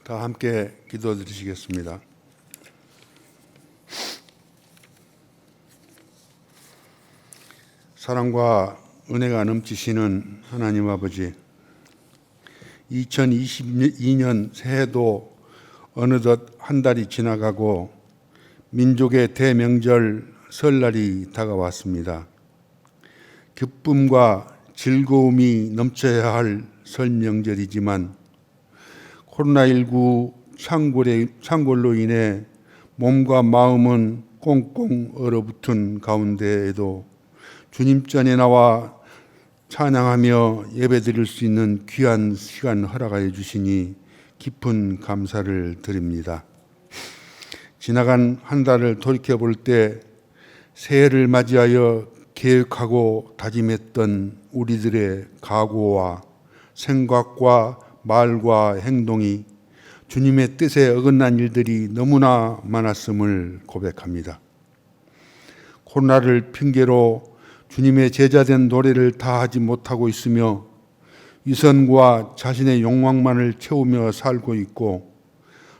다 함께 기도드리시겠습니다. 사랑과 은혜가 넘치시는 하나님 아버지, 2022년 새해도 어느덧 한 달이 지나가고 민족의 대명절 설날이 다가왔습니다. 기쁨과 즐거움이 넘쳐야 할 설 명절이지만 코로나19 창궐로 인해 몸과 마음은 꽁꽁 얼어붙은 가운데에도 주님 전에 나와 찬양하며 예배드릴 수 있는 귀한 시간 허락하여 주시니 깊은 감사를 드립니다. 지나간 한 달을 돌이켜볼 때 새해를 맞이하여 계획하고 다짐했던 우리들의 각오와 생각과 말과 행동이 주님의 뜻에 어긋난 일들이 너무나 많았음을 고백합니다. 코로나를 핑계로 주님의 제자된 노래를 다 하지 못하고 있으며 위선과 자신의 욕망만을 채우며 살고 있고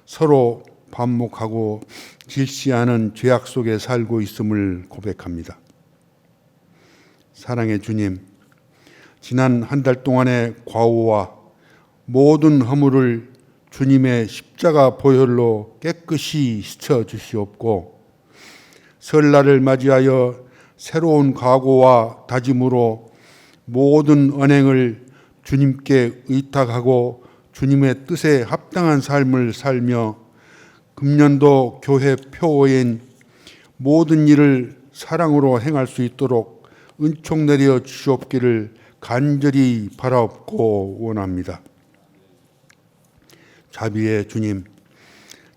서로 반목하고 질시하는 죄악 속에 살고 있음을 고백합니다. 사랑의 주님, 지난 한 달 동안의 과오와 모든 허물을 주님의 십자가 보혈로 깨끗이 씻어 주시옵고 설날을 맞이하여 새로운 각오와 다짐으로 모든 언행을 주님께 의탁하고 주님의 뜻에 합당한 삶을 살며 금년도 교회 표어인 모든 일을 사랑으로 행할 수 있도록 은총 내려 주시옵기를 간절히 바라옵고 원합니다. 자비의 주님,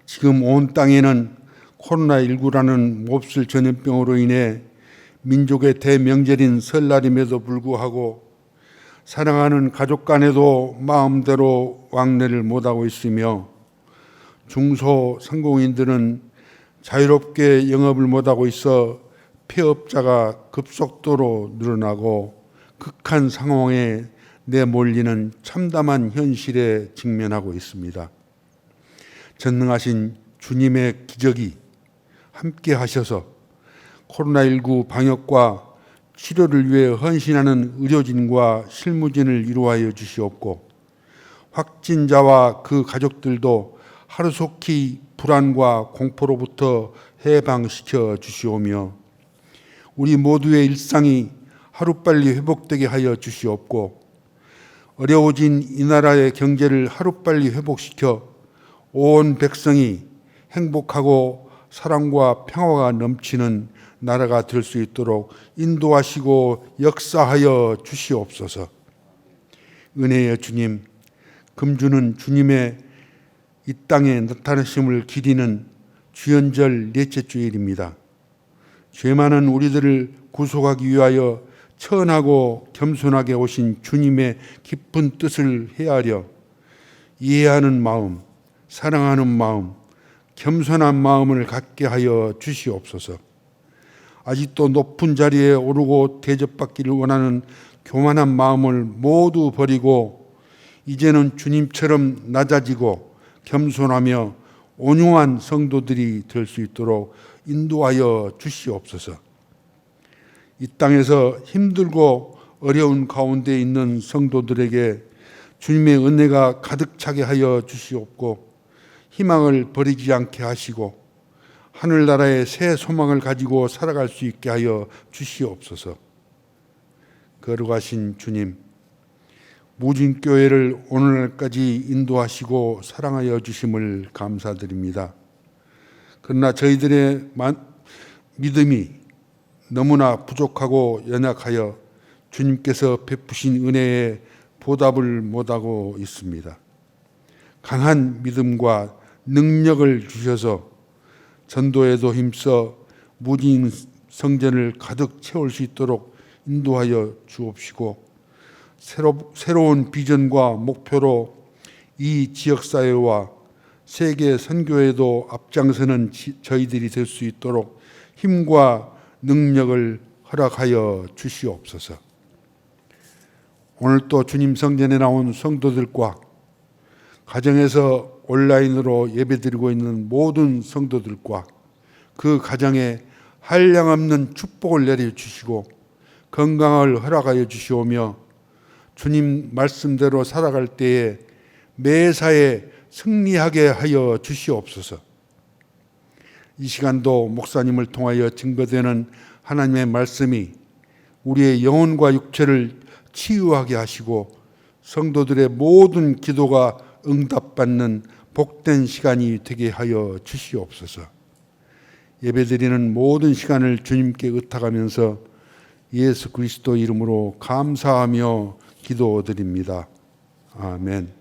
지금 온 땅에는 코로나19라는 몹쓸 전염병으로 인해 민족의 대명절인 설날임에도 불구하고 사랑하는 가족 간에도 마음대로 왕래를 못하고 있으며 중소상공인들은 자유롭게 영업을 못하고 있어 폐업자가 급속도로 늘어나고 극한 상황에 내몰리는 참담한 현실에 직면하고 있습니다. 전능하신 주님의 기적이 함께 하셔서 코로나19 방역과 치료를 위해 헌신하는 의료진과 실무진을 이루하여 주시옵고 확진자와 그 가족들도 하루속히 불안과 공포로부터 해방시켜 주시오며 우리 모두의 일상이 하루빨리 회복되게 하여 주시옵고 어려워진 이 나라의 경제를 하루빨리 회복시켜 온 백성이 행복하고 사랑과 평화가 넘치는 나라가 될 수 있도록 인도하시고 역사하여 주시옵소서. 은혜의 주님, 금주는 주님의 이 땅에 나타나심을 기리는 주연절 넷째 주일입니다. 죄 많은 우리들을 구속하기 위하여 천하고 겸손하게 오신 주님의 깊은 뜻을 헤아려 이해하는 마음, 사랑하는 마음, 겸손한 마음을 갖게 하여 주시옵소서. 아직도 높은 자리에 오르고 대접받기를 원하는 교만한 마음을 모두 버리고 이제는 주님처럼 낮아지고 겸손하며 온유한 성도들이 될 수 있도록 인도하여 주시옵소서. 이 땅에서 힘들고 어려운 가운데 있는 성도들에게 주님의 은혜가 가득 차게 하여 주시옵고 희망을 버리지 않게 하시고 하늘나라의 새 소망을 가지고 살아갈 수 있게 하여 주시옵소서. 거룩하신 주님, 무진교회를 오늘날까지 인도하시고 사랑하여 주심을 감사드립니다. 그러나 저희들의 믿음이 너무나 부족하고 연약하여 주님께서 베푸신 은혜에 보답을 못하고 있습니다. 강한 믿음과 능력을 주셔서 전도에도 힘써 무진 성전을 가득 채울 수 있도록 인도하여 주옵시고 새로운 비전과 목표로 이 지역사회와 세계 선교에도 앞장서는 저희들이 될 수 있도록 힘과 능력을 허락하여 주시옵소서. 오늘 또 주님 성전에 나온 성도들과 가정에서 온라인으로 예배드리고 있는 모든 성도들과 그 가정에 한량없는 축복을 내려주시고 건강을 허락하여 주시오며 주님 말씀대로 살아갈 때에 매사에 승리하게 하여 주시옵소서. 이 시간도 목사님을 통하여 증거되는 하나님의 말씀이 우리의 영혼과 육체를 치유하게 하시고 성도들의 모든 기도가 응답받는 복된 시간이 되게 하여 주시옵소서. 예배드리는 모든 시간을 주님께 의탁하면서 예수 그리스도 이름으로 감사하며 기도드립니다. 아멘.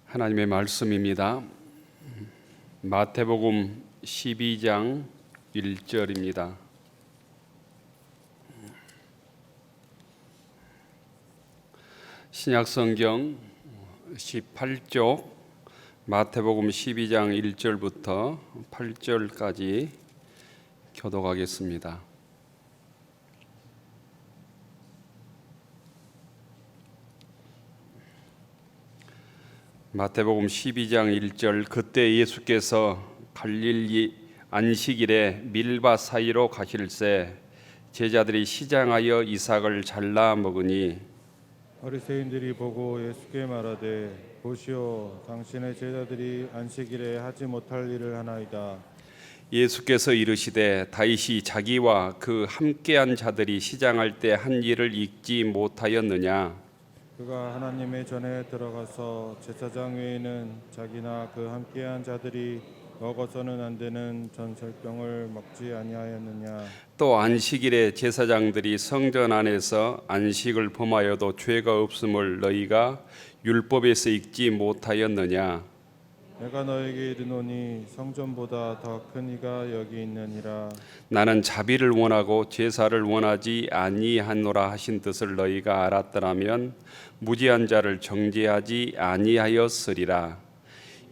하나님의 말씀입니다. 마태복음 12장 1절입니다. 신약성경 18쪽 마태복음 12장 1절부터 8절까지 교독하겠습니다. 마태복음 12장 1절. 그때 예수께서 갈릴리 안식일에 밀밭 사이로 가실새 제자들이 시장하여 이삭을 잘라 먹으니 바리새인들이 보고 예수께 말하되 보시오, 당신의 제자들이 안식일에 하지 못할 일을 하나이다. 예수께서 이르시되 다윗이 자기와 그 함께한 자들이 시장할 때 한 일을 잊지 못하였느냐? 그가 하나님의 전에 들어가서 제사장 외에는 자기나 그 함께한 자들이 먹어서는 안 되는 전설병을 먹지 아니하였느냐? 또 안식일에 제사장들이 성전 안에서 안식을 범하여도 죄가 없음을 너희가 율법에서 읽지 못하였느냐? 내가 너에게 이르노니 성전보다 더 큰 이가 여기 있느니라. 나는 자비를 원하고 제사를 원하지 아니하노라 하신 뜻을 너희가 알았더라면 무지한 자를 정죄하지 아니하였으리라.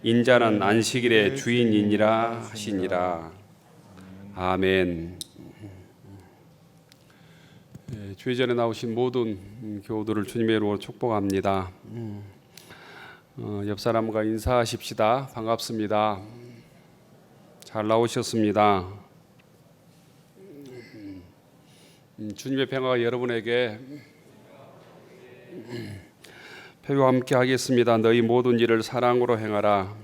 인자는 안식일의 주인이니라 하시니라. 아멘. 주의 전에 나오신 모든 교우들을 주님의 이름으로 축복합니다. 옆 사람과 인사하십시다. 반갑습니다. 잘 나오셨습니다. 주님의 평화가 여러분에게 표와 함께 하겠습니다. 너희 모든 일을 사랑으로 행하라.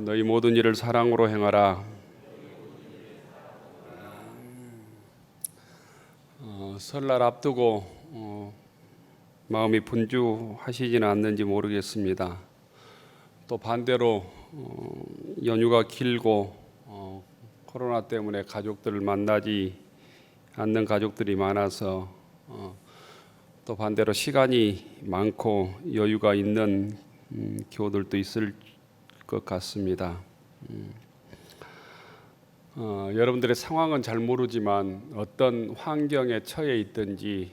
너희 모든 일을 사랑으로 행하라. 설날 앞두고 마음이 분주하시지는 않는지 모르겠습니다. 또 반대로 연휴가 길고 코로나 때문에 가족들을 만나지 않는 가족들이 많아서 또 반대로 시간이 많고 여유가 있는 교우들도 있을 것 같습니다. 여러분들의 상황은 잘 모르지만 어떤 환경에 처해 있든지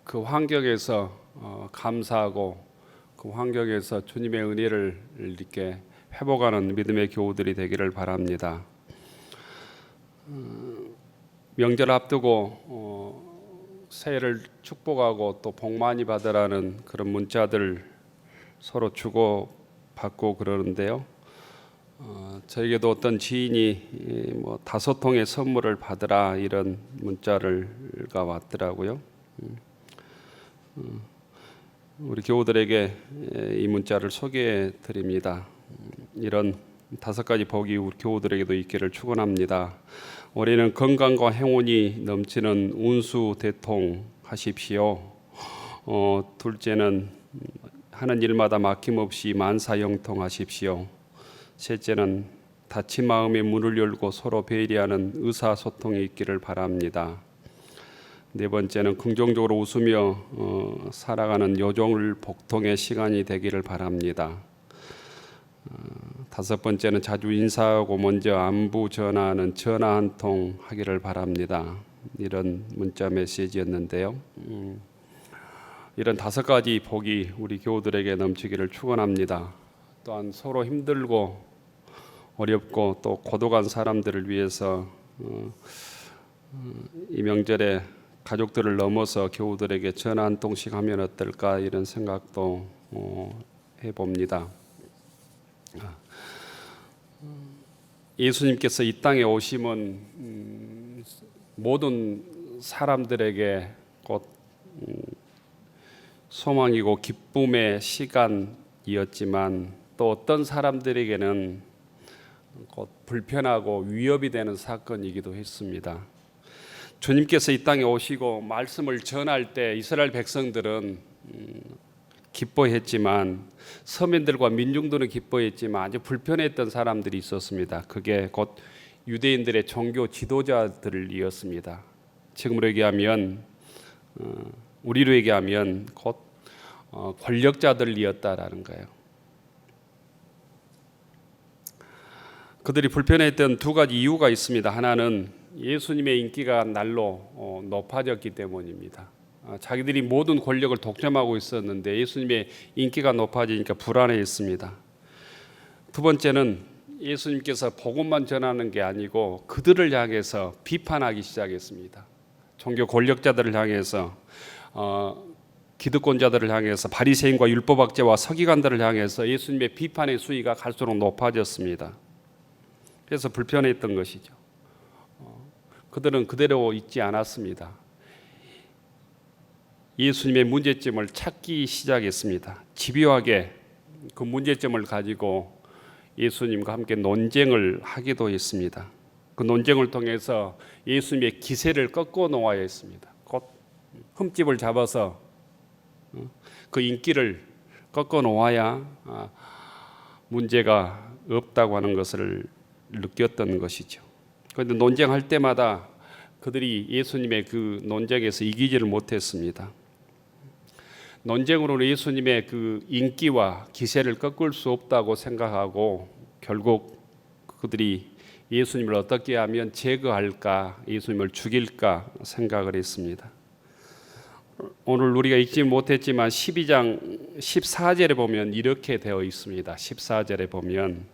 그 환경에서 감사하고 그 환경에서 주님의 은혜를 이렇게 회복하는 믿음의 교우들이 되기를 바랍니다. 명절 앞두고 새해를 축복하고 또 복 많이 받으라는 그런 문자들 서로 주고 받고 그러는데요. 저에게도 어떤 지인이 뭐 5통의 선물을 받으라 이런 문자가 왔더라고요. 우리 교우들에게 이 문자를 소개해 드립니다. 이런 5가지 복이 우리 교우들에게도 있기를 축원합니다. 올해는 건강과 행운이 넘치는 운수 대통하십시오. 둘째는 하는 일마다 막힘없이 만사형통하십시오. 셋째는 닫힌 마음의 문을 열고 서로 배려하는 의사소통이 있기를 바랍니다. 네 번째는 긍정적으로 웃으며 살아가는 요정을 복통의 시간이 되기를 바랍니다. 5번째는 자주 인사하고 먼저 안부 전화하는 전화 한 통 하기를 바랍니다. 이런 문자 메시지였는데요. 이런 5가지 복이 우리 교우들에게 넘치기를 축원합니다. 또한 서로 힘들고 어렵고 또 고독한 사람들을 위해서 이 명절에 가족들을 넘어서 교우들에게 전화 한 통씩 하면 어떨까 이런 생각도 봅니다. 예수님께서 이 땅에 오심은 모든 사람들에게 곧 소망이고 기쁨의 시간이었지만 또 어떤 사람들에게는 곧 불편하고 위협이 되는 사건이기도 했습니다. 주님께서 이 땅에 오시고 말씀을 전할 때 이스라엘 백성들은 기뻐했지만 서민들과 민중들은 기뻐했지만 아주 불편했던 사람들이 있었습니다. 그게 곧 유대인들의 종교 지도자들이었습니다. 지금으로 얘기하면 우리로 얘기하면 곧 권력자들이었다라는 거예요. 그들이 불편했던 두 가지 이유가 있습니다. 하나는 예수님의 인기가 날로 높아졌기 때문입니다. 자기들이 모든 권력을 독점하고 있었는데 예수님의 인기가 높아지니까 불안해했습니다. 두 번째는 예수님께서 복음만 전하는 게 아니고 그들을 향해서 비판하기 시작했습니다. 종교 권력자들을 향해서 기득권자들을 향해서 바리새인과 율법학자와 서기관들을 향해서 예수님의 비판의 수위가 갈수록 높아졌습니다. 그래서 불편했던 것이죠. 그들은 그대로 있지 않았습니다. 예수님의 문제점을 찾기 시작했습니다. 집요하게 그 문제점을 가지고 예수님과 함께 논쟁을 하기도 했습니다. 그 논쟁을 통해서 예수님의 기세를 꺾어 놓아야 했습니다. 곧 흠집을 잡아서 그 인기를 꺾어 놓아야 문제가 없다고 하는 것을 느꼈던 것이죠. 그런데 논쟁할 때마다 그들이 예수님의 그 논쟁에서 이기지를 못했습니다. 논쟁으로 예수님의 그 인기와 기세를 꺾을 수 없다고 생각하고 결국 그들이 예수님을 어떻게 하면 제거할까, 예수님을 죽일까 생각을 했습니다. 오늘 우리가 읽지 못했지만 12장 14절에 보면 이렇게 되어 있습니다. 14절에 보면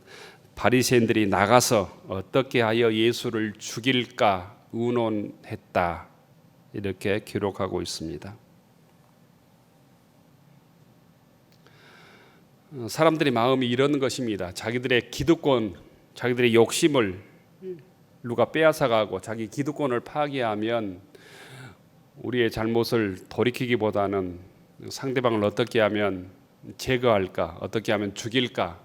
바리새인들이 나가서 어떻게 하여 예수를 죽일까 의논했다, 이렇게 기록하고 있습니다. 사람들의 마음이 이런 것입니다. 자기들의 기득권, 자기들의 욕심을 누가 빼앗아가고 자기 기득권을 파괴하면 우리의 잘못을 돌이키기보다는 상대방을 어떻게 하면 제거할까, 어떻게 하면 죽일까,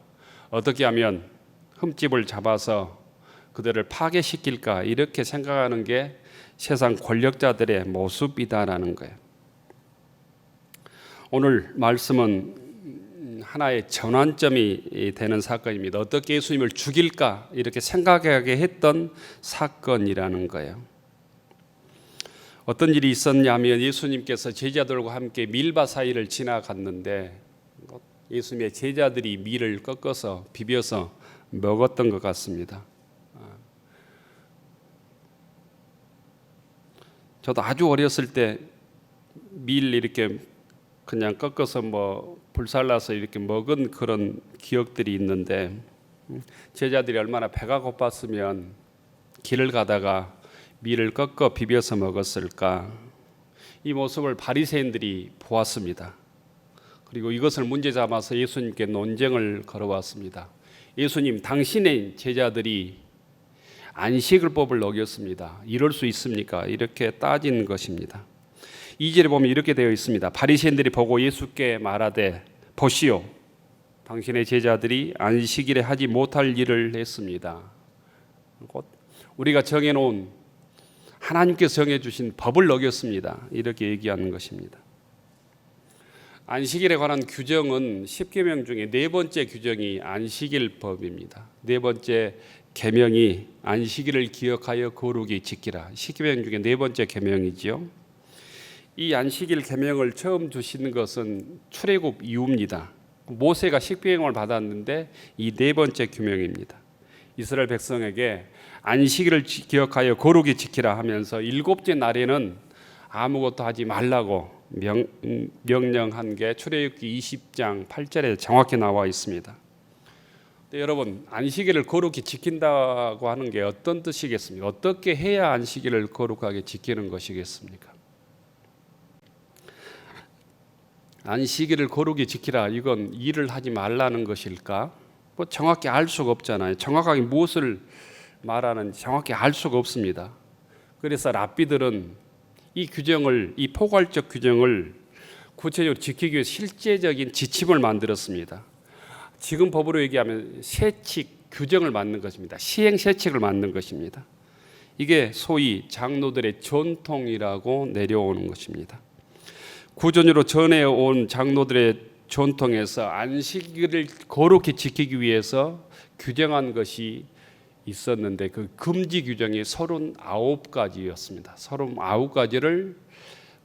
어떻게 하면 흠집을 잡아서 그들을 파괴시킬까, 이렇게 생각하는 게 세상 권력자들의 모습이다라는 거예요. 오늘 말씀은 하나의 전환점이 되는 사건입니다. 어떻게 예수님을 죽일까 이렇게 생각하게 했던 사건이라는 거예요. 어떤 일이 있었냐면 예수님께서 제자들과 함께 밀밭 사이를 지나갔는데 예수님의 제자들이 밀을 꺾어서 비벼서 먹었던 것 같습니다. 저도 아주 어렸을 때 밀 이렇게 그냥 꺾어서 불살라서 이렇게 먹은 그런 기억들이 있는데 제자들이 얼마나 배가 고팠으면 길을 가다가 밀을 꺾어 비벼서 먹었을까. 이 모습을 바리새인들이 보았습니다. 그리고 이것을 문제 삼아서 예수님께 논쟁을 걸어왔습니다. 예수님, 당신의 제자들이 안식일법을 어겼습니다. 이럴 수 있습니까? 이렇게 따진 것입니다. 2절에 보면 이렇게 되어 있습니다. 바리새인들이 보고 예수께 말하되 보시오, 당신의 제자들이 안식일에 하지 못할 일을 했습니다. 곧 우리가 정해놓은 하나님께서 정해주신 법을 어겼습니다. 이렇게 얘기하는 것입니다. 안식일에 관한 규정은 10계명 중에 네 번째 규정이 안식일법입니다. 네 번째 계명이 안식일을 기억하여 거룩히 지키라. 10계명 중에 네 번째 계명이지요. 이 안식일 계명을 처음 주시는 것은 출애굽 이후입니다. 모세가 십계명을 받았는데 이 네 번째 규명입니다. 이스라엘 백성에게 안식일을 기억하여 거룩히 지키라 하면서 일곱째 날에는 아무것도 하지 말라고 명령한 게 출애굽기 20장 8절에 정확히 나와 있습니다. 여러분, 안식일을 거룩히 지킨다고 하는 게 어떤 뜻이겠습니까? 어떻게 해야 안식일을 거룩하게 지키는 것이겠습니까? 안식일을 거룩히 지키라, 이건 일을 하지 말라는 것일까? 뭐 정확히 알 수가 없잖아요. 정확하게 무엇을 말하는지 정확히 알 수가 없습니다. 그래서 랍비들은 이 규정을, 이 포괄적 규정을 구체적으로 지키기 위해서 실제적인 지침을 만들었습니다. 지금 법으로 얘기하면 세칙 규정을 만든 것입니다. 시행 세칙을 만든 것입니다. 이게 소위 장로들의 전통이라고 내려오는 것입니다. 구전으로 전해온 장로들의 전통에서 안식일을 거룩히 지키기 위해서 규정한 것이 있었는데 그 금지 규정이 39가지였습니다. 39가지를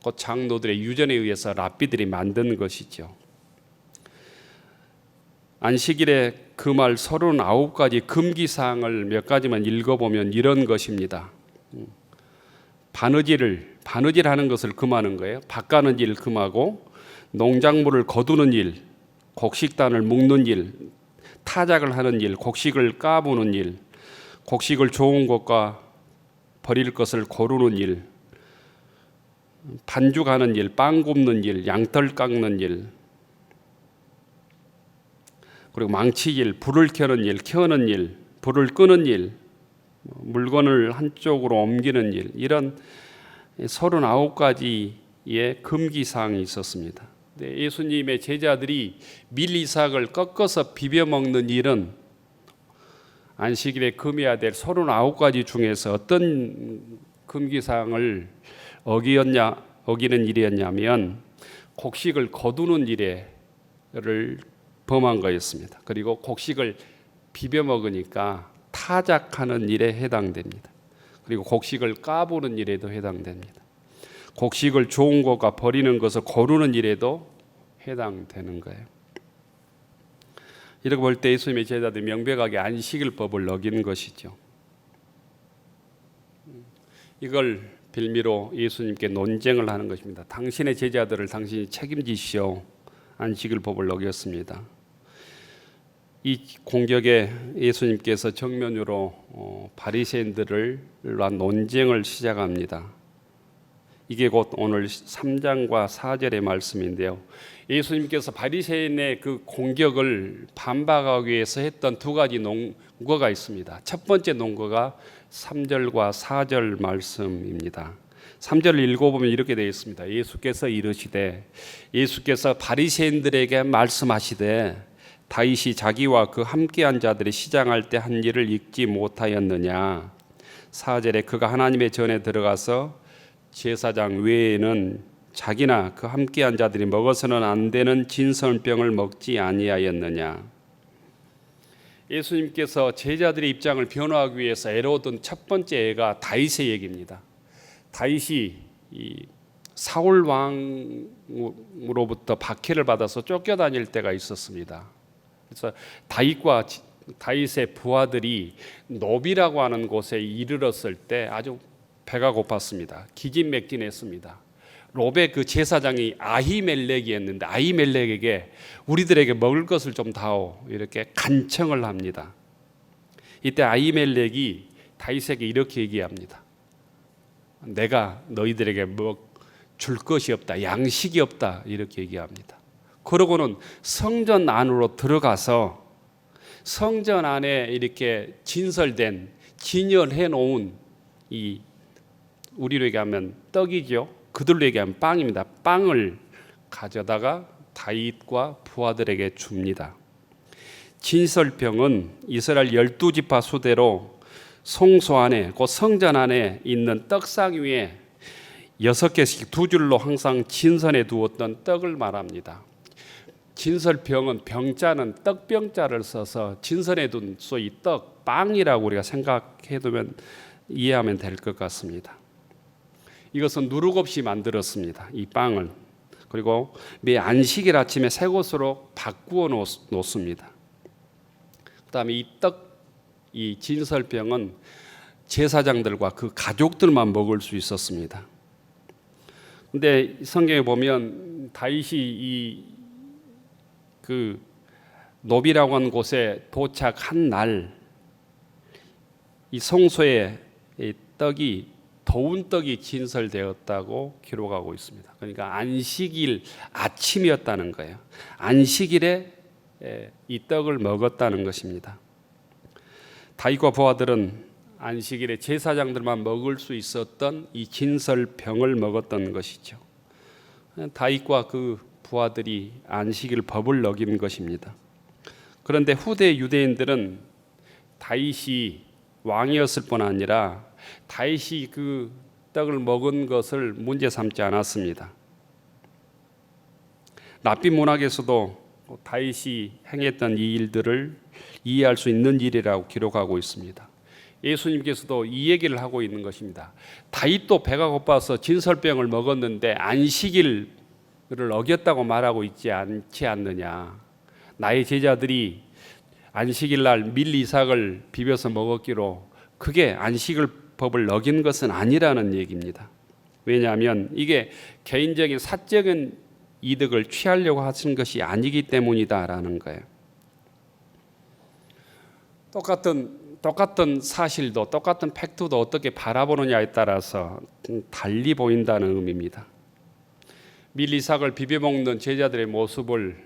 그 장로들의 유전에 의해서 랍비들이 만든 것이죠. 안식일의 그 말 39가지 금기사항을 몇 가지만 읽어보면 이런 것입니다. 바느질하는 것을 금하는 거예요. 밭가는 일 금하고, 농작물을 거두는 일, 곡식단을 묶는 일, 타작을 하는 일, 곡식을 까부는 일, 곡식을 좋은 것과 버릴 것을 고르는 일, 반죽하는 일, 빵 굽는 일, 양털 깎는 일, 그리고 망치질, 불을 켜는 일, 켜는 일, 불을 끄는 일, 물건을 한쪽으로 옮기는 일, 이런 39가지의 금기사항이 있었습니다. 예수님의 제자들이 밀 이삭을 꺾어서 비벼 먹는 일은 안식일에 금해야 될 39가지 중에서 어떤 금기사항을 어기는 일이었냐면 곡식을 거두는 일을 범한 거였습니다. 그리고 곡식을 비벼 먹으니까 타작하는 일에 해당됩니다. 그리고 곡식을 까부는 일에도 해당됩니다. 곡식을 좋은 것과 버리는 것을 고르는 일에도 해당되는 거예요. 이렇게 볼 때 예수님의 제자들이 명백하게 안식일법을 어긴 것이죠. 이걸 빌미로 예수님께 논쟁을 하는 것입니다. 당신의 제자들을 당신이 책임지시오. 안식일법을 어겼습니다. 이 공격에 예수님께서 정면으로 바리새인들을 위한 논쟁을 시작합니다. 이게 곧 오늘 3장과 4절의 말씀인데요. 예수님께서 바리새인의 그 공격을 반박하기 위해서 했던 두 가지 논거가 있습니다. 첫 번째 논거가 3절과 4절 말씀입니다. 3절을 읽어보면 이렇게 되어 있습니다. 예수께서 바리새인들에게 말씀하시되 다윗이 자기와 그 함께한 자들이 시장할 때 한 일을 읽지 못하였느냐. 4절에 그가 하나님의 전에 들어가서 제사장 외에는 자기나 그 함께한 자들이 먹어서는 안 되는 진설병을 먹지 아니하였느냐. 예수님께서 제자들의 입장을 변화하기 위해서 애로웠던 첫 번째 애가 다윗의 얘기입니다. 다윗이 이 사울 왕으로부터 박해를 받아서 쫓겨다닐 때가 있었습니다. 그래서 다윗의 부하들이 노비라고 하는 곳에 이르렀을 때 아주 배가 고팠습니다. 기진맥진했습니다. 롭의 그 제사장이 아히멜렉이었는데 아히멜렉에게 우리들에게 먹을 것을 좀 다오 이렇게 간청을 합니다. 이때 아히멜렉이 다윗에게 이렇게 얘기합니다. 내가 너희들에게 줄 것이 없다, 양식이 없다 이렇게 얘기합니다. 그러고는 성전 안으로 들어가서 성전 안에 이렇게 진열해 놓은 이 우리로 얘기하면 떡이죠. 그들로 얘기하면 빵입니다. 빵을 가져다가 다윗과 부하들에게 줍니다. 진설병은 이스라엘 12지파 수대로 성소 안에 그 성전 안에 있는 떡상 위에 6개씩 두 줄로 항상 진선해 두었던 떡을 말합니다. 진설병은 병자는 떡병자를 써서 진선해 둔 소위 떡, 빵이라고 우리가 생각해 두면 이해하면 될 것 같습니다. 이것은 누룩 없이 만들었습니다. 이 빵을. 그리고 매 안식일 아침에 새 것으로 바꾸어 놓습니다. 그다음에 이 진설병은 제사장들과 그 가족들만 먹을 수 있었습니다. 근데 성경에 보면 다윗이 그 노비라고 하는 곳에 도착한 날 이 성소에 떡이 더운 떡이 진설되었다고 기록하고 있습니다. 그러니까 안식일 아침이었다는 거예요. 안식일에 이 떡을 먹었다는 것입니다. 다윗과 부하들은 안식일에 제사장들만 먹을 수 있었던 이 진설병을 먹었던 것이죠. 다윗과 그 부하들이 안식일 법을 어긴 것입니다. 그런데 후대 유대인들은 다윗이 왕이었을 뿐 아니라 다윗이 그 떡을 먹은 것을 문제 삼지 않았습니다. 랍비 문학에서도 다윗이 행했던 이 일들을 이해할 수 있는 일이라고 기록하고 있습니다. 예수님께서도 이 얘기를 하고 있는 것입니다. 다윗도 배가 고파서 진설병을 먹었는데 안식일을 어겼다고 말하고 있지 않지 않느냐. 나의 제자들이 안식일 날 밀 이삭을 비벼서 먹었기로 그게 안식일 법을 어긴 것은 아니라는 얘기입니다. 왜냐하면 이게 개인적인 사적인 이득을 취하려고 하신 것이 아니기 때문이다라는 거예요. 똑같은 사실도 똑같은 팩트도 어떻게 바라보느냐에 따라서 달리 보인다는 의미입니다. 밀 이삭을 비벼 먹는 제자들의 모습을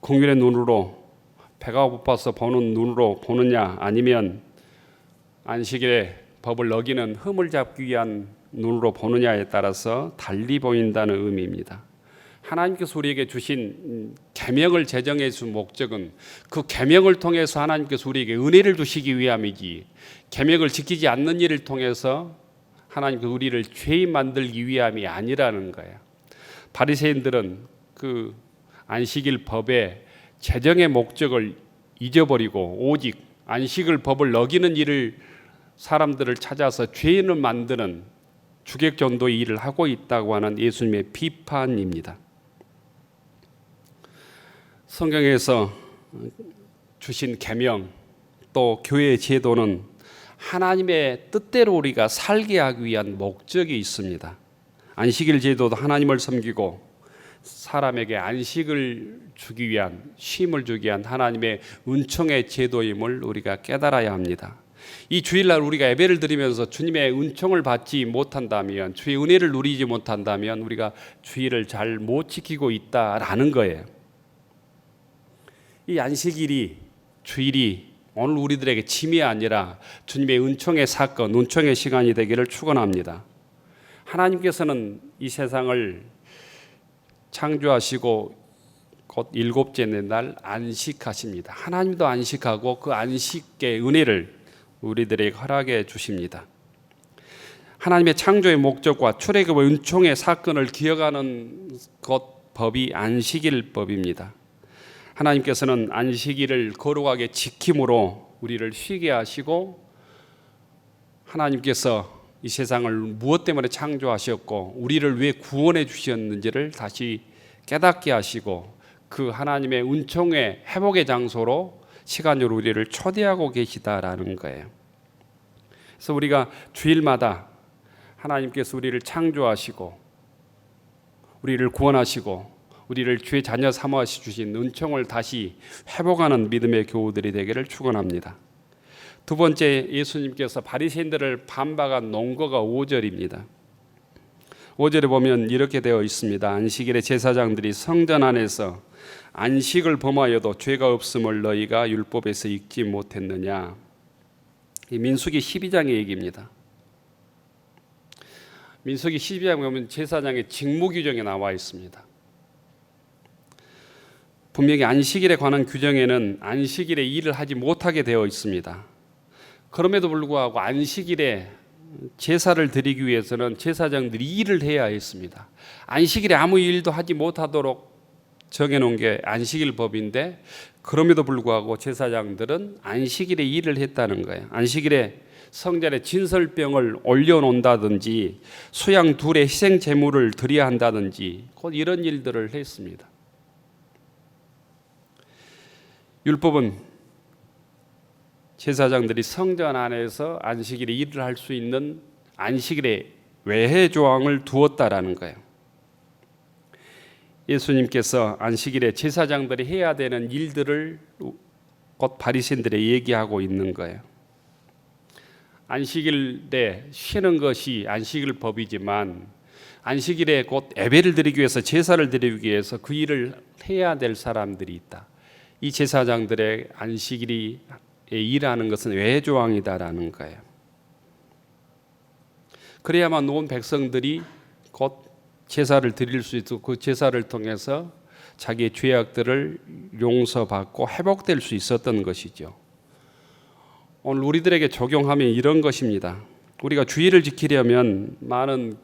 공연의 눈으로 배가 고파서 보는 눈으로 보느냐 아니면 안식일의 법을 어기는 흠을 잡기 위한 눈으로 보느냐에 따라서 달리 보인다는 의미입니다. 하나님께서 우리에게 주신 계명을 제정해 준 목적은 그 계명을 통해서 하나님께서 우리에게 은혜를 주시기 위함이지 계명을 지키지 않는 일을 통해서 하나님께서 우리를 죄인 만들기 위함이 아니라는 거예요. 바리새인들은 그 안식일 법의 제정의 목적을 잊어버리고 오직 안식일 법을 어기는 일을 사람들을 찾아서 죄인을 만드는 주객전도의 일을 하고 있다고 하는 예수님의 비판입니다. 성경에서 주신 계명 또 교회의 제도는 하나님의 뜻대로 우리가 살게 하기 위한 목적이 있습니다. 안식일 제도도 하나님을 섬기고 사람에게 안식을 주기 위한 쉼을 주기 위한 하나님의 은총의 제도임을 우리가 깨달아야 합니다. 이 주일날 우리가 예배를 드리면서 주님의 은총을 받지 못한다면 주의 은혜를 누리지 못한다면 우리가 주일을 잘 못 지키고 있다라는 거예요. 이 안식일이 주일이 오늘 우리들에게 짐이 아니라 주님의 은총의 사건, 은총의 시간이 되기를 축원합니다. 하나님께서는 이 세상을 창조하시고 곧 일곱째 날 안식하십니다. 하나님도 안식하고 그 안식의 은혜를 우리들에게 허락해 주십니다. 하나님의 창조의 목적과 출애굽의 은총의 사건을 기억하는 것 법이 안식일 법입니다. 하나님께서는 안식일을 거룩하게 지킴으로 우리를 쉬게 하시고 하나님께서 이 세상을 무엇 때문에 창조하셨고 우리를 왜 구원해 주셨는지를 다시 깨닫게 하시고 그 하나님의 은총의 회복의 장소로 시간으로 우리를 초대하고 계시다라는 거예요. 그래서 우리가 주일마다 하나님께서 우리를 창조하시고 우리를 구원하시고 우리를 주의 자녀 삼아 주신 은총을 다시 회복하는 믿음의 교우들이 되기를 축원합니다. 두 번째, 예수님께서 바리새인들을 반박한 논거가 5절입니다. 5절에 보면 이렇게 되어 있습니다. 안식일에 제사장들이 성전 안에서 안식을 범하여도 죄가 없음을 너희가 율법에서 읽지 못했느냐. 이 민수기 12장의 얘기입니다. 민수기 12장에 보면 제사장의 직무 규정이 나와 있습니다. 분명히 안식일에 관한 규정에는 안식일에 일을 하지 못하게 되어 있습니다. 그럼에도 불구하고 안식일에 제사를 드리기 위해서는 제사장들이 일을 해야 했습니다. 안식일에 아무 일도 하지 못하도록 정해놓은 게 안식일 법인데 그럼에도 불구하고 제사장들은 안식일에 일을 했다는 거예요. 안식일에 성전에 진설병을 올려놓는다든지 수양 둘의 희생 제물을 드려야 한다든지 곧 이런 일들을 했습니다. 율법은 제사장들이 성전 안에서 안식일에 일을 할 수 있는 안식일에 외해 조항을 두었다라는 거예요. 예수님께서 안식일에 제사장들이 해야 되는 일들을 곧 바리새인들에 얘기하고 있는 거예요. 안식일에 쉬는 것이 안식일 법이지만 안식일에 곧 예배를 드리기 위해서 제사를 드리기 위해서 그 일을 해야 될 사람들이 있다. 이 제사장들의 안식일이 일하는 것은 외조항이다라는 거예요. 그래야만 온 백성들이 곧 제사를 드릴 수 있고 그 제사를 통해서 자기의 죄악들을 용서받고 회복될 수 있었던 것이죠. 오늘 우리들에게 적용하면 이런 것입니다. 우리가 주일을 지키려면 많은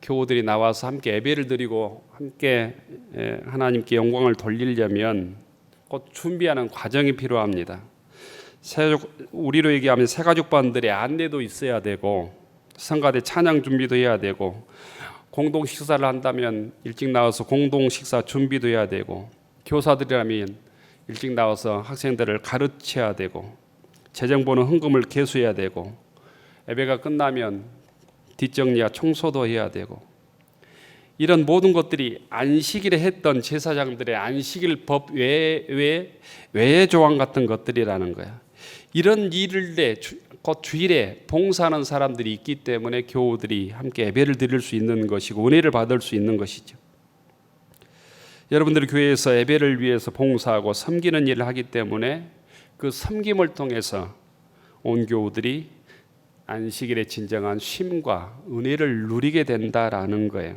교우들이 나와서 함께 예배를 드리고 함께 하나님께 영광을 돌리려면 곧 준비하는 과정이 필요합니다. 우리로 얘기하면 새가족반들의 안내도 있어야 되고 성가대 찬양 준비도 해야 되고 공동 식사를 한다면 일찍 나와서 공동 식사 준비도 해야 되고 교사들이라면 일찍 나와서 학생들을 가르쳐야 되고 재정 보는 헌금을 계수해야 되고 예배가 끝나면 뒷정리와 청소도 해야 되고 이런 모든 것들이 안식일에 했던 제사장들의 안식일 법 외의 조항 같은 것들이라는 거야. 이런 일을 곧 주일에 봉사하는 사람들이 있기 때문에 교우들이 함께 예배를 드릴 수 있는 것이고 은혜를 받을 수 있는 것이죠. 여러분들이 교회에서 예배를 위해서 봉사하고 섬기는 일을 하기 때문에 그 섬김을 통해서 온 교우들이 안식일의 진정한 쉼과 은혜를 누리게 된다라는 거예요.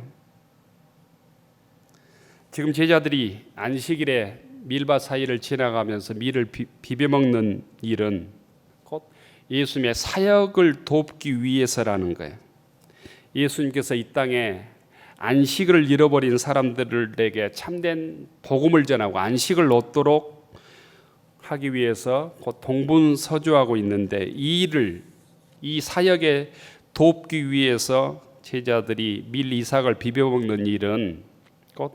지금 제자들이 안식일에 밀밭 사이를 지나가면서 밀을 비벼 먹는 일은 곧 예수님의 사역을 돕기 위해서라는 거예요. 예수님께서 이 땅에 안식을 잃어버린 사람들에게 참된 복음을 전하고 안식을 얻도록 하기 위해서 곧 동분서주하고 있는데 이 사역에 돕기 위해서 제자들이 밀 이삭을 비벼 먹는 일은 곧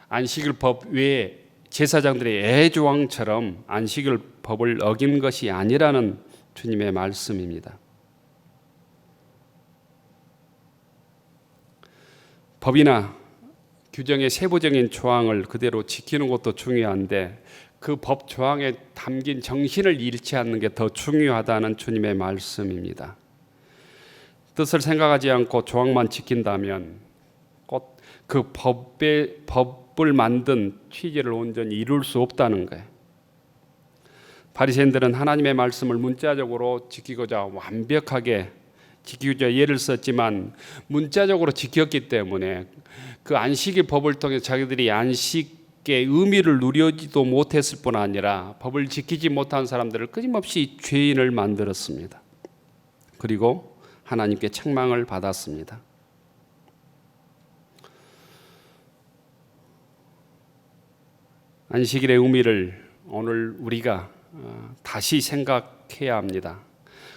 안식일 법 외에 제사장들의 애조항처럼 안식일 법을 어긴 것이 아니라는 주님의 말씀입니다. 법이나 규정의 세부적인 조항을 그대로 지키는 것도 중요한데 그 법 조항에 담긴 정신을 잃지 않는 게 더 중요하다는 주님의 말씀입니다. 뜻을 생각하지 않고 조항만 지킨다면 곧 그 법을 만든 취지를 온전히 이룰 수 없다는 거예요. 바리새인들은 하나님의 말씀을 문자적으로 지키고자 완벽하게 지키고자 예를 썼지만 문자적으로 지켰기 때문에 그 안식의 법을 통해 자기들이 안식의 의미를 누리지도 못했을 뿐 아니라 법을 지키지 못한 사람들을 끊임없이 죄인을 만들었습니다. 그리고 하나님께 책망을 받았습니다. 안식일의 의미를 오늘 우리가 다시 생각해야 합니다.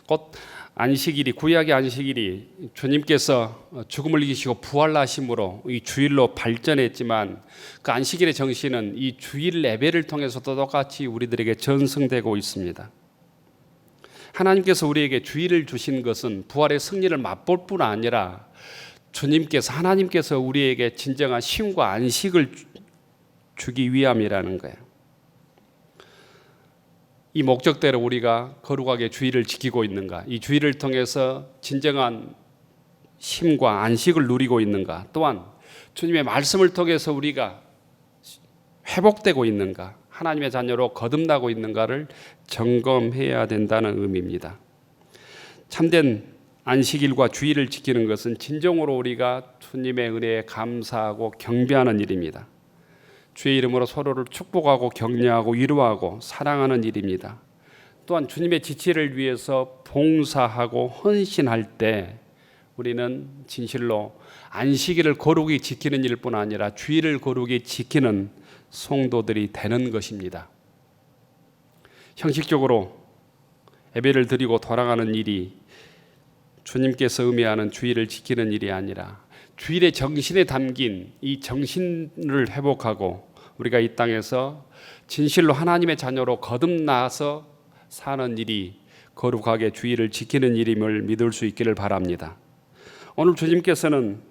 곧 안식일이 구약의 안식일이 주님께서 죽음을 이기시고 부활하심으로 이 주일로 발전했지만 그 안식일의 정신은 이 주일 예배를 통해서도 똑같이 우리들에게 전승되고 있습니다. 하나님께서 우리에게 주일을 주신 것은 부활의 승리를 맛볼 뿐 아니라 하나님께서 우리에게 진정한 쉼과 안식을 주기 위함이라는 거예요. 이 목적대로 우리가 거룩하게 주일을 지키고 있는가? 이 주일을 통해서 진정한 쉼과 안식을 누리고 있는가? 또한 주님의 말씀을 통해서 우리가 회복되고 있는가? 하나님의 자녀로 거듭나고 있는가를 점검해야 된다는 의미입니다. 참된 안식일과 주일을 지키는 것은 진정으로 우리가 주님의 은혜에 감사하고 경배하는 일입니다. 주의 이름으로 서로를 축복하고 격려하고 위로하고 사랑하는 일입니다. 또한 주님의 지체를 위해서 봉사하고 헌신할 때 우리는 진실로 안식일을 거룩히 지키는 일뿐 아니라 주일을 거룩히 지키는 성도들이 되는 것입니다. 형식적으로 예배를 드리고 돌아가는 일이 주님께서 의미하는 주일을 지키는 일이 아니라 주일의 정신에 담긴 이 정신을 회복하고 우리가 이 땅에서 진실로 하나님의 자녀로 거듭나서 사는 일이 거룩하게 주일을 지키는 일임을 믿을 수 있기를 바랍니다. 오늘 주님께서는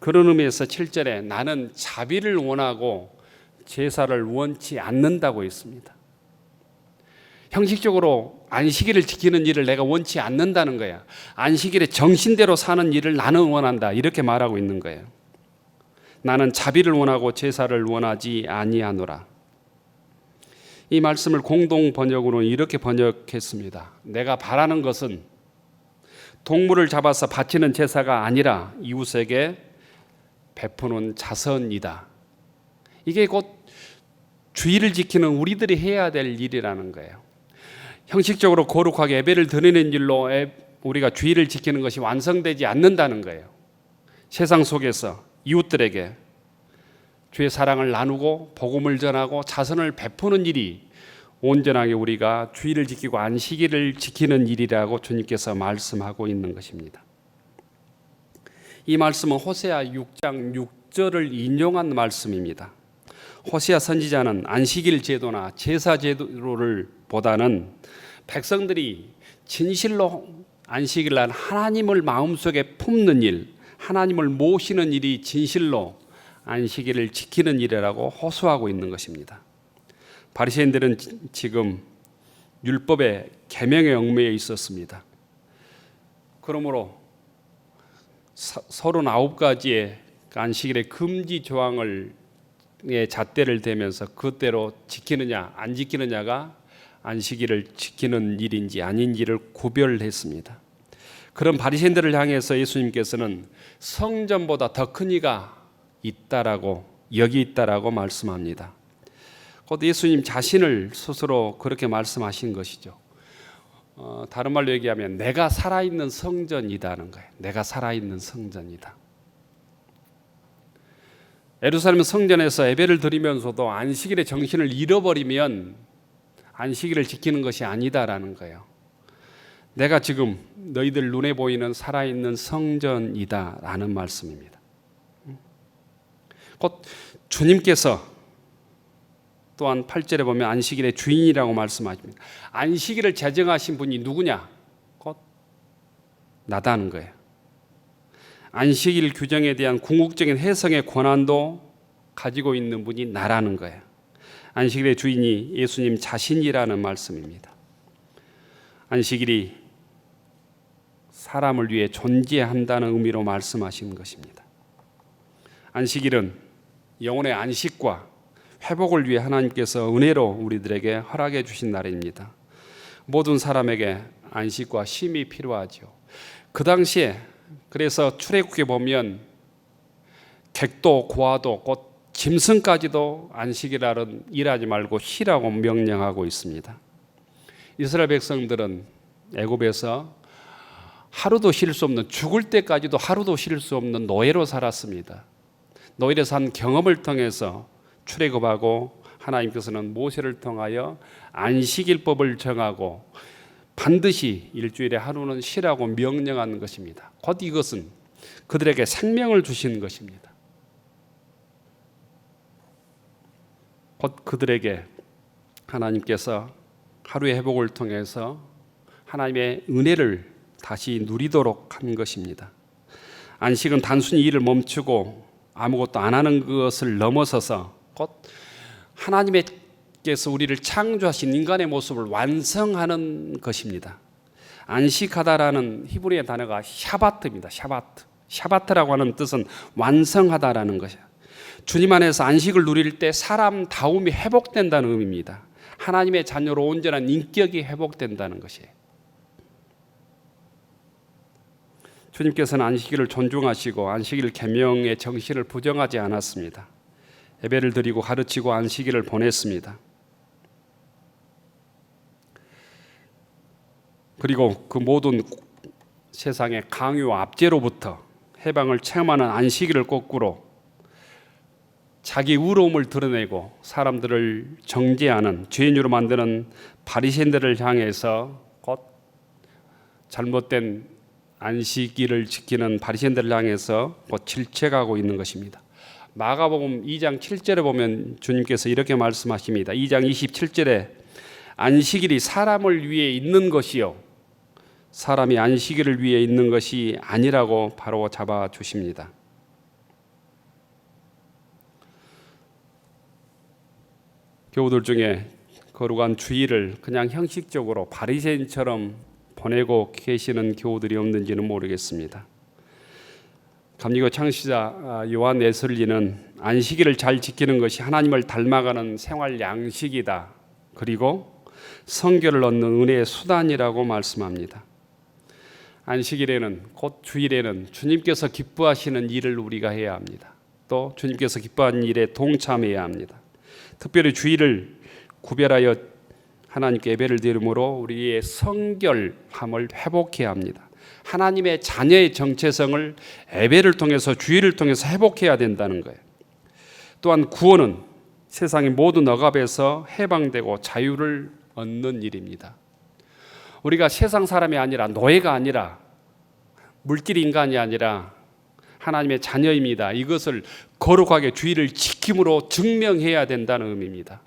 그런 의미에서 7절에 나는 자비를 원하고 제사를 원치 않는다고 했습니다. 형식적으로 안식일을 지키는 일을 내가 원치 않는다는 거야. 안식일에 정신대로 사는 일을 나는 원한다. 이렇게 말하고 있는 거예요. 나는 자비를 원하고 제사를 원하지 아니하노라. 이 말씀을 공동 번역으로는 이렇게 번역했습니다. 내가 바라는 것은 동물을 잡아서 바치는 제사가 아니라 이웃에게 베푸는 자선이다. 이게 곧 주의를 지키는 우리들이 해야 될 일이라는 거예요. 형식적으로 거룩하게 예배를 드리는 일로 우리가 주의를 지키는 것이 완성되지 않는다는 거예요. 세상 속에서 이웃들에게 주의 사랑을 나누고 복음을 전하고 자선을 베푸는 일이 온전하게 우리가 주의를 지키고 안식일을 지키는 일이라고 주님께서 말씀하고 있는 것입니다. 이 말씀은 호세아 6장 6절을 인용한 말씀입니다. 호세아 선지자는 안식일 제도나 제사 제도를 보다는 백성들이 진실로 안식일 날 하나님을 마음속에 품는 일, 하나님을 모시는 일이 진실로 안식일을 지키는 일이라고 호소하고 있는 것입니다. 바리새인들은 지금 율법의 계명에 얽매여 있었습니다. 그러므로 39가지의 안식일의 금지 조항을 잣대를 대면서 그대로 지키느냐 안 지키느냐가 안식일을 지키는 일인지 아닌지를 구별했습니다. 그런 바리새인들을 향해서 예수님께서는 성전보다 더 큰 이가 있다라고 여기 있다라고 말씀합니다. 곧 예수님 자신을 스스로 그렇게 말씀하신 것이죠. 다른 말로 얘기하면 내가 살아있는 성전이다는 거예요. 내가 살아있는 성전이다. 예루살렘 성전에서 예배를 드리면서도 안식일의 정신을 잃어버리면 안식일을 지키는 것이 아니다라는 거예요. 내가 지금 너희들 눈에 보이는 살아있는 성전이다라는 말씀입니다. 곧 주님께서 또한 8절에 보면 안식일의 주인이라고 말씀하십니다. 안식일을 제정하신 분이 누구냐? 곧 나다는 거예요. 안식일 규정에 대한 궁극적인 해석의 권한도 가지고 있는 분이 나라는 거예요. 안식일의 주인이 예수님 자신이라는 말씀입니다. 안식일이 사람을 위해 존재한다는 의미로 말씀하신 것입니다. 안식일은 영혼의 안식과 회복을 위해 하나님께서 은혜로 우리들에게 허락해 주신 날입니다. 모든 사람에게 안식과 쉼이 필요하죠. 그 당시에 그래서 출애굽기에 보면 객도 고아도 곧 짐승까지도 안식일날은 일하지 말고 쉬라고 명령하고 있습니다. 이스라엘 백성들은 애굽에서 하루도 쉴 수 없는, 죽을 때까지도 하루도 쉴 수 없는 노예로 살았습니다. 노예로 산 경험을 통해서 출애굽하고 하나님께서는 모세를 통하여 안식일법을 정하고 반드시 일주일에 하루는 쉬라고 명령하는 것입니다. 곧 이것은 그들에게 생명을 주신 것입니다. 곧 그들에게 하나님께서 하루의 회복을 통해서 하나님의 은혜를 다시 누리도록 한 것입니다. 안식은 단순히 일을 멈추고 아무것도 안 하는 것을 넘어서서 곧 하나님께서 우리를 창조하신 인간의 모습을 완성하는 것입니다. 안식하다라는 히브리어 단어가 샤바트입니다. 샤바트. 샤바트라고 하는 뜻은 완성하다라는 것이에요. 주님 안에서 안식을 누릴 때 사람다움이 회복된다는 의미입니다. 하나님의 자녀로 온전한 인격이 회복된다는 것이에요. 주님께서는 안식일을 존중하시고 안식일 계명의 정신을 부정하지 않았습니다. 예배를 드리고 가르치고 안식일을 보냈습니다. 그리고 그 모든 세상의 강요와 압제로부터 해방을 체험하는 안식일을 거꾸로 자기 의로움을 드러내고 사람들을 정죄하는 죄인으로 만드는 바리새인들을 향해서 곧 잘못된 안식일을 지키는 바리새인들을 향해서 곧 질책하고 있는 것입니다. 마가복음 2장 7절에 보면 주님께서 이렇게 말씀하십니다. 2장 27절에 안식일이 사람을 위해 있는 것이요 사람이 안식일을 위해 있는 것이 아니라고 바로 잡아 주십니다. 교우들 중에 거룩한 주일을 그냥 형식적으로 바리새인처럼 보내고 계시는 교우들이 없는지는 모르겠습니다. 감리교 창시자 요한 웨슬리는 안식일을 잘 지키는 것이 하나님을 닮아가는 생활 양식이다. 그리고 성결을 얻는 은혜의 수단이라고 말씀합니다. 안식일에는 곧 주일에는 주님께서 기뻐하시는 일을 우리가 해야 합니다. 또 주님께서 기뻐하는 일에 동참해야 합니다. 특별히 주일을 구별하여 하나님께 예배를 드림으로 우리의 성결함을 회복해야 합니다. 하나님의 자녀의 정체성을 예배를 통해서 주일을 통해서 회복해야 된다는 거예요. 또한 구원은 세상의 모든 억압에서 해방되고 자유를 얻는 일입니다. 우리가 세상 사람이 아니라 노예가 아니라 물질 인간이 아니라 하나님의 자녀입니다. 이것을 거룩하게 주일을 지킴으로 증명해야 된다는 의미입니다.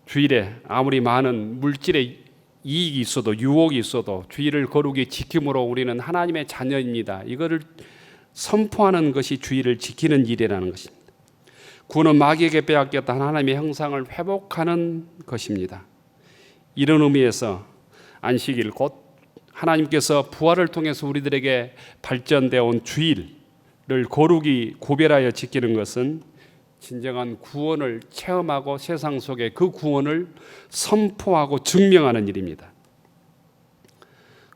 주일에 아무리 많은 물질의 이익이 있어도 유혹이 있어도 주일을 거룩히 지킴으로 우리는 하나님의 자녀입니다. 이거를 선포하는 것이 주일을 지키는 일이라는 것입니다. 구원은 마귀에게 빼앗겼던 하나님의 형상을 회복하는 것입니다. 이런 의미에서 안식일 곧 하나님께서 부활을 통해서 우리들에게 발전되어 온 주일을 거룩히 구별하여 지키는 것은 진정한 구원을 체험하고 세상 속에 그 구원을 선포하고 증명하는 일입니다.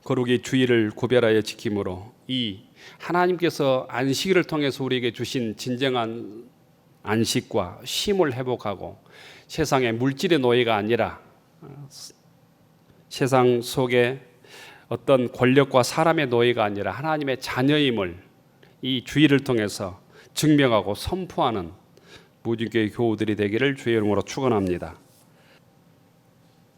거룩이 주일을 구별하여 지킴으로 이 하나님께서 안식일을 통해서 우리에게 주신 진정한 안식과 쉼을 회복하고 세상의 물질의 노예가 아니라 세상 속에 어떤 권력과 사람의 노예가 아니라 하나님의 자녀임을 이 주일을 통해서 증명하고 선포하는 무진교회 교우들이 되기를 주의 이름으로 축원합니다.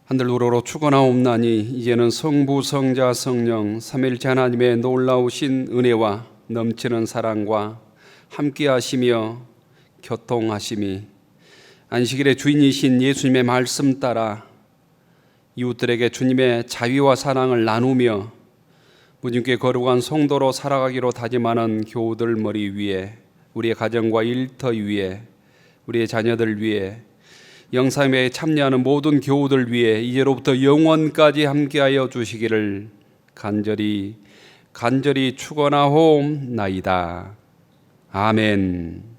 하늘으로 축원하옵나니 이제는 성부 성자 성령 삼위일체 하나님의 놀라우신 은혜와 넘치는 사랑과 함께하시며 교통하심이 안식일의 주인이신 예수님의 말씀 따라 이웃들에게 주님의 자비와 사랑을 나누며 무진교회 거룩한 성도로 살아가기로 다짐하는 교우들 머리 위에 우리의 가정과 일터 위에 우리의 자녀들 위에 영상회에 참여하는 모든 교우들 위에 이제로부터 영원까지 함께하여 주시기를 간절히 축원하옵나이다. 아멘.